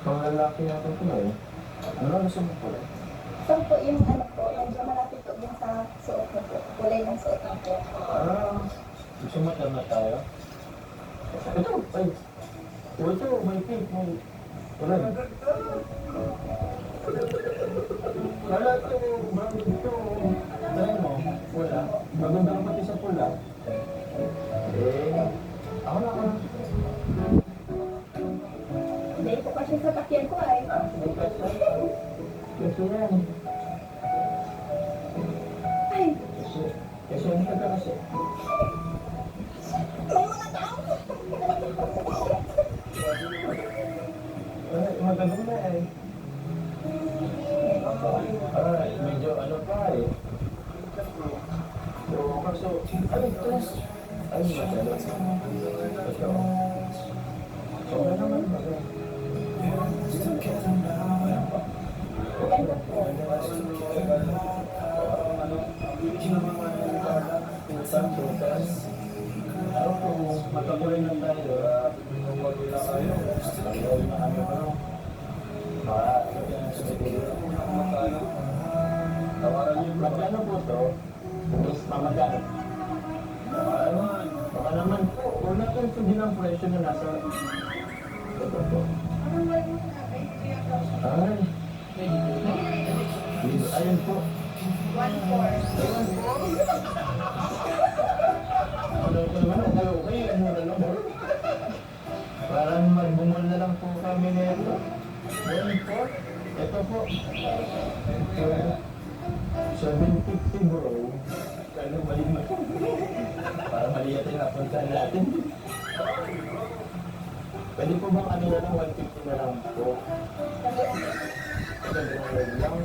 Pang lalaki natin ito eh. Ano gusto mo pala? So po yung ano po, medyo malapit po yung sa suot mo po. Kulay ng suot mo po. Gusto mo na tayo? Ito, ay. Ito, may pink, may... Wala. Wala ito, bakit ito? Try mo, wala. Maganda ka pati sa pula. Ako na ako. Hindi po kasi sa takyan ko ay. Kasi yan. Ay, Kasi yan ka kasi. may mga tao. Ay, magandang na eh. Ay, medyo ano pa eh. So, kaso, ay, tres. Ay, maganda. Ito. So, ano naman ba? Ganda po. Ano po, mataguloy lang tayo. Kung wala kayo, mataguloy na kami pa no. Magkano po ito? Mas mamagano. Ano? Baka naman po, wala kang sundin ang presyo na nasa... Ito po. Ay. Ayun po. 1-4. Ano po naman, okay, ano na lang po. Parang magbumol na lang po kami nito. Ayun po. Ito po. 750 bro. Ano, mali mo. Para mali natin napunta natin. Pwede po bang ano na lang, 150 na lang po? Ito, lang.